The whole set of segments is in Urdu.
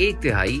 1/3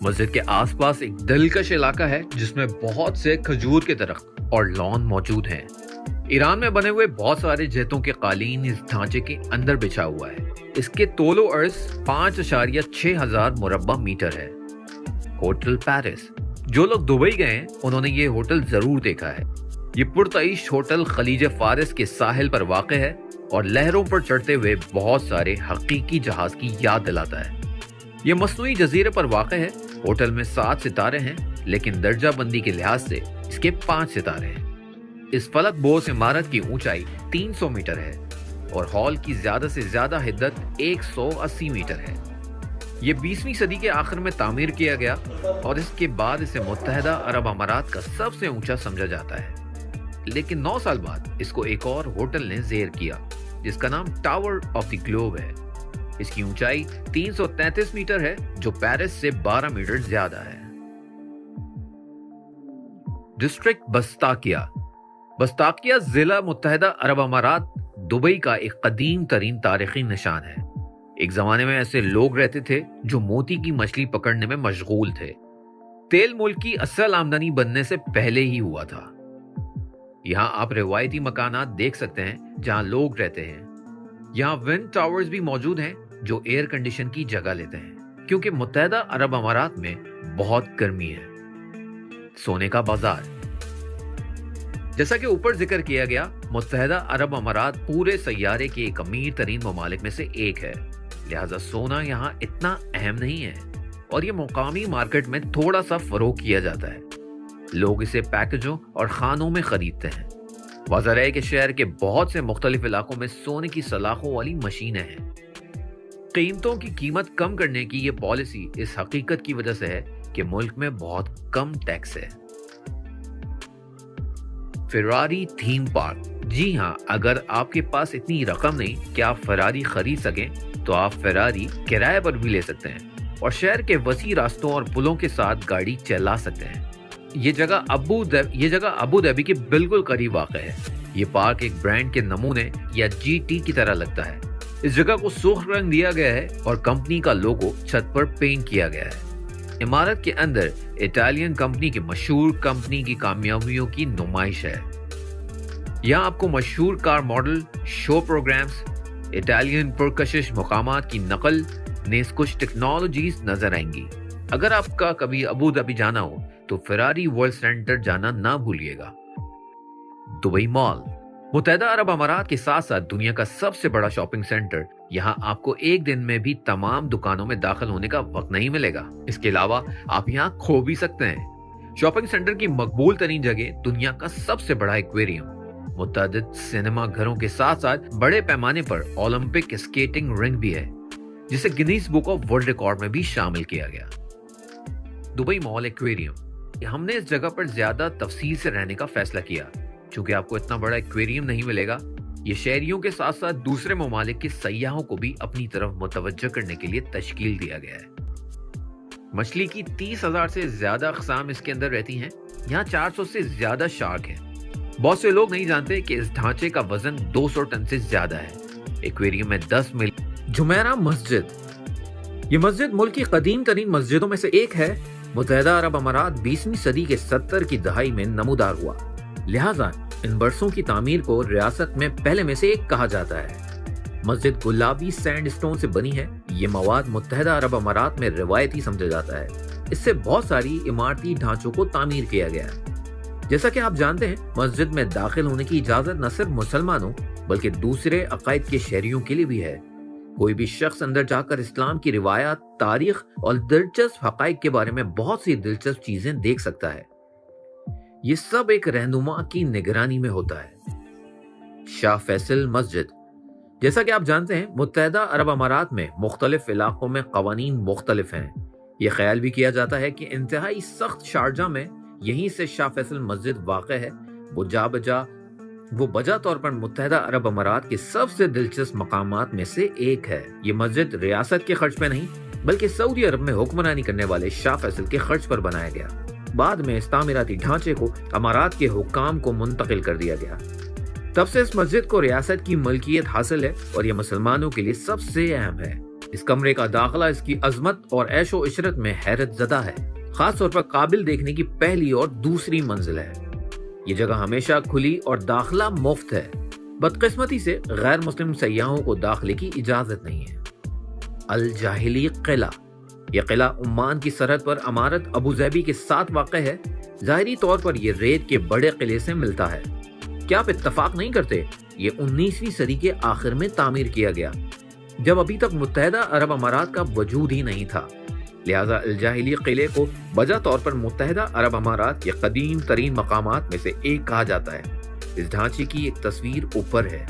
مسجد کے آس پاس ایک دلکش علاقہ ہے جس میں بہت سے کھجور کے درخت اور لان موجود ہیں۔ ایران میں بنے ہوئے بہت سارے جہتوں کے قالین اس ڈھانچے کے اندر بچھا ہوا ہے۔ اس کے طول و عرض 5.6 ہزار مربع میٹر ہے۔ ہوٹل پیرس، جو لوگ دبئی گئے ہیں انہوں نے یہ ہوٹل ضرور دیکھا ہے۔ یہ پرتعیش ہوٹل خلیج فارس کے ساحل پر واقع ہے اور لہروں پر چڑھتے ہوئے بہت سارے حقیقی جہاز کی یاد دلاتا ہے۔ یہ مصنوعی جزیرے پر واقع ہے۔ ہوٹل میں 7 ستارے ہیں لیکن درجہ بندی کے لحاظ سے اس کے 5 ستارے ہیں۔ اس فلک بوس عمارت کی اونچائی 300 میٹر ہے اور ہال کی زیادہ سے زیادہ حدت 180 میٹر ہے۔ یہ 20ویں صدی کے آخر میں تعمیر کیا گیا اور اس کے بعد اسے متحدہ عرب امارات کا سب سے اونچا سمجھا جاتا ہے۔ لیکن 9 سال بعد اس کو ایک اور ہوٹل نے زیر کیا جس کا نام ٹاور آف دی گلوب ہے۔ اس کی اونچائی 333 میٹر ہے جو پیرس سے 12 میٹر زیادہ ہے۔ ڈسٹرکٹ بستاکیہ۔ بستاکیہ ضلع متحدہ عرب امارات دبئی کا ایک قدیم ترین تاریخی نشان ہے۔ ایک زمانے میں ایسے لوگ رہتے تھے جو موتی کی مچھلی پکڑنے میں مشغول تھے۔ تیل ملک کی اصل آمدنی بننے سے پہلے ہی ہوا تھا۔ یہاں آپ روایتی مکانات دیکھ سکتے ہیں جہاں لوگ رہتے ہیں۔ یہاں ونڈ ٹاورز بھی موجود ہیں جو ایئر کنڈیشن کی جگہ لیتے ہیں کیونکہ متحدہ عرب امارات میں بہت گرمی ہے۔ سونے کا بازار، جیسا کہ اوپر ذکر کیا گیا، متحدہ عرب امارات پورے سیارے کے ایک امیر ترین ممالک میں سے ایک ہے، لہذا سونا یہاں اتنا اہم نہیں ہے اور یہ مقامی مارکیٹ میں تھوڑا سا فروخت کیا جاتا ہے۔ لوگ اسے پیکجوں اور خانوں میں خریدتے ہیں۔ واضح رہے کہ شہر کے بہت سے مختلف علاقوں میں سونے کی سلاخوں والی مشینیں ہیں۔ قیمتوں کی قیمت کم کرنے کی یہ پالیسی اس حقیقت کی وجہ سے ہے کہ ملک میں بہت کم ٹیکس ہے۔ فراری تھیم پارک۔ جی ہاں، اگر آپ کے پاس اتنی رقم نہیں کہ آپ فراری خرید سکیں تو آپ فراری کرائے پر بھی لے سکتے ہیں اور شہر کے وسیع راستوں اور پلوں کے ساتھ گاڑی چلا سکتے ہیں۔ یہ جگہ ابو دھابی کے بالکل قریب واقع ہے۔ یہ پارک ایک برانڈ کے نمونے یا جی ٹی کی طرح لگتا ہے۔ اس جگہ کو سرخ رنگ دیا گیا ہے اور کمپنی کا لوگو چھت پر پینٹ کیا گیا ہے۔ عمارت کے اندر اٹالین کمپنی کی مشہور کمپنی کی کامیابیوں کی نمائش ہے۔ یہاں آپ کو مشہور کار ماڈل، شو پروگرامز، اٹالین پرکشش مقامات کی نقل نیز کچھ ٹیکنالوجیز نظر آئیں گی۔ اگر آپ کا کبھی ابو دھابی جانا ہو تو فراری ورلڈ سینٹر جانا نہ بھولیے گا۔ دبئی مال، متحدہ عرب امارات کے ساتھ ساتھ دنیا کا سب سے بڑا شاپنگ سینٹر۔ یہاں آپ کو ایک دن میں بھی تمام دکانوں میں داخل ہونے کا وقت نہیں ملے گا۔ اس کے علاوہ آپ یہاں کھو بھی سکتے ہیں۔ شاپنگ سینٹر کی مقبول ترین جگہ دنیا کا سب سے بڑا ایکویریم، متعدد سینما گھروں کے ساتھ ساتھ بڑے پیمانے پر اولمپک اسکیٹنگ رنگ بھی ہے جسے Guinness book of world record میں بھی شامل کیا گیا۔ دبئی مال ایکویریم، ہم نے اس جگہ پر زیادہ تفصیل سے رہنے کا فیصلہ کیا چونکہ آپ کو اتنا بڑا ایکویریم نہیں ملے گا۔ یہ شہریوں کے ساتھ ساتھ دوسرے ممالک کے سیاحوں کو بھی اپنی طرف متوجہ کرنے کے لیے تشکیل دیا گیا ہے۔ مچھلی کی 30,000 سے زیادہ اقسام اس کے اندر رہتی ہیں۔ یہاں 400 سے زیادہ شارک ہیں۔ بہت سے لوگ نہیں جانتے کہ اس ڈھانچے کا وزن 200 ٹن سے زیادہ ہے۔ ایکویریم میں 10 مل۔ جمیرہ مسجد، یہ مسجد ملک کی قدیم ترین مسجدوں میں سے ایک ہے۔ متحدہ عرب امارات 20ویں صدی کے 70 کی دہائی میں نمودار ہوا، لہٰذا ان برسوں کی تعمیر کو ریاست میں پہلے میں سے ایک کہا جاتا ہے۔ مسجد گلابی سینڈ سٹون سے بنی ہے۔ یہ مواد متحدہ عرب امارات میں روایتی سمجھا جاتا ہے۔ اس سے بہت ساری عمارتی ڈھانچوں کو تعمیر کیا گیا ہے۔ جیسا کہ آپ جانتے ہیں، مسجد میں داخل ہونے کی اجازت نہ صرف مسلمانوں بلکہ دوسرے عقائد کے شہریوں کے لیے بھی ہے۔ کوئی بھی شخص اندر جا کر اسلام کی روایات، تاریخ اور دلچسپ حقائق کے بارے میں بہت سی دلچسپ چیزیں دیکھ سکتا ہے۔ یہ سب ایک رہنما کی نگرانی میں ہوتا ہے۔ شاہ فیصل مسجد، جیسا کہ آپ جانتے ہیں، متحدہ عرب امارات میں مختلف علاقوں میں قوانین مختلف ہیں۔ یہ خیال بھی کیا جاتا ہے کہ انتہائی سخت شارجہ میں یہیں سے شاہ فیصل مسجد واقع ہے۔ وہ بجا طور پر متحدہ عرب امارات کے سب سے دلچسپ مقامات میں سے ایک ہے۔ یہ مسجد ریاست کے خرچ پہ نہیں بلکہ سعودی عرب میں حکمرانی کرنے والے شاہ فیصل کے خرچ پر بنایا گیا۔ بعد میں اس تعمیراتی ڈھانچے کو امارات کے حکام کو منتقل کر دیا گیا۔ تب سے اس مسجد کو ریاست کی ملکیت حاصل ہے اور یہ مسلمانوں کے لیے سب سے اہم ہے۔ اس کمرے کا داخلہ اس کی عظمت اور عیش و عشرت میں حیرت زدہ ہے، خاص طور پر قابل دیکھنے کی پہلی اور دوسری منزل ہے۔ یہ جگہ ہمیشہ کھلی اور داخلہ مفت ہے۔ بدقسمتی سے غیر مسلم سیاحوں کو داخلے کی اجازت نہیں ہے۔ الجاہلی قلعہ، یہ قلعہ عمان کی سرحد پر عمارت ابو ظبی کے ساتھ واقع ہے۔ ظاہری طور پر یہ ریت کے بڑے قلعے سے ملتا ہے۔ کیا آپ اتفاق نہیں کرتے؟ یہ 19ویں صدی کے آخر میں تعمیر کیا گیا، جب ابھی تک متحدہ عرب امارات کا وجود ہی نہیں تھا۔ لہذا الجاہلی قلعے کو بجا طور پر متحدہ عرب امارات کے قدیم ترین مقامات میں سے ایک کہا جاتا ہے۔ اس ڈھانچے کی ایک تصویر اوپر ہے۔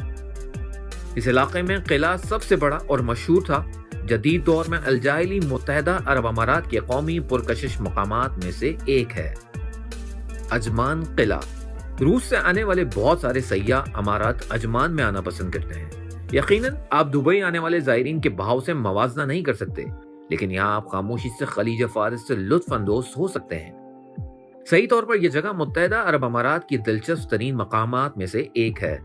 اس علاقے میں قلعہ سب سے بڑا اور مشہور تھا۔ جدید دور میں الجاہلی متحدہ عرب امارات کے قومی پرکشش مقامات میں سے ایک ہے۔ عجمان قلعہ، روس سے آنے والے بہت سارے سیاح امارات عجمان میں آنا پسند کرتے ہیں۔ یقیناً آپ دبئی آنے والے زائرین کے بہاؤ سے موازنہ نہیں کر سکتے، لیکن یہاں آپ خاموشی سے خلیج فارس سے لطف اندوز ہو سکتے ہیں۔ صحیح طور پر یہ جگہ متحدہ عرب امارات کی دلچسپ ترین مقامات میں سے ایک ہے۔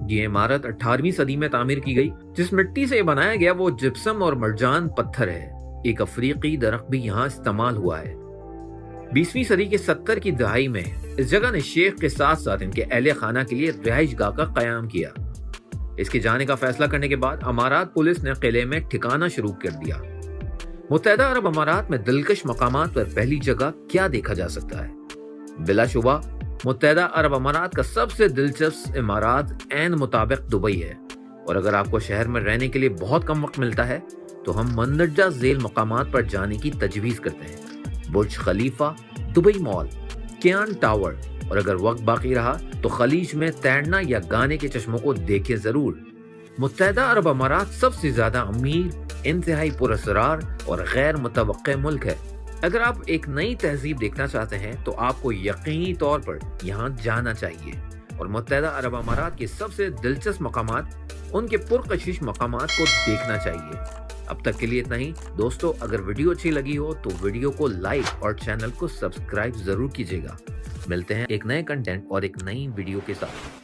یہ عمارت 18ویں صدی میں تعمیر کی گئی۔ جس مٹی سے بنایا گیا وہ جپسم اور مرجان پتھر ہے۔ ایک افریقی درخت بھی یہاں استعمال ہوا ہے۔ 20ویں صدی کے 70 کی دہائی میں اس جگہ نے شیخ کے ساتھ ساتھ ان کے اہل خانہ کے لیے رہائش گاہ کا قیام کیا۔ اس کے جانے کا فیصلہ کرنے کے بعد امارات پولیس نے قلعے میں ٹھکانہ شروع کر دیا۔ متحدہ عرب امارات میں دلکش مقامات پر پہلی جگہ کیا دیکھا جا سکتا ہے؟ بلا شبہ متحدہ عرب امارات کا سب سے دلچسپ عمارات عین مطابق دبئی ہے، اور اگر آپ کو شہر میں رہنے کے لیے بہت کم وقت ملتا ہے تو ہم مندرجہ ذیل مقامات پر جانے کی تجویز کرتے ہیں: برج خلیفہ، دبئی مال، کیان ٹاور، اور اگر وقت باقی رہا تو خلیج میں تیرنا یا گانے کے چشموں کو دیکھیں ضرور۔ متحدہ عرب امارات سب سے زیادہ امیر، انتہائی پراسرار اور غیر متوقع ملک ہے۔ اگر آپ ایک نئی تہذیب دیکھنا چاہتے ہیں تو آپ کو یقینی طور پر یہاں جانا چاہیے، اور متحدہ عرب امارات کے سب سے دلچسپ مقامات، ان کے پرکشش مقامات کو دیکھنا چاہیے۔ اب تک کے لیے اتنا ہی دوستو۔ اگر ویڈیو اچھی لگی ہو تو ویڈیو کو لائک اور چینل کو سبسکرائب ضرور کیجیے گا۔ ملتے ہیں ایک نئے کنٹینٹ اور ایک نئی ویڈیو کے ساتھ۔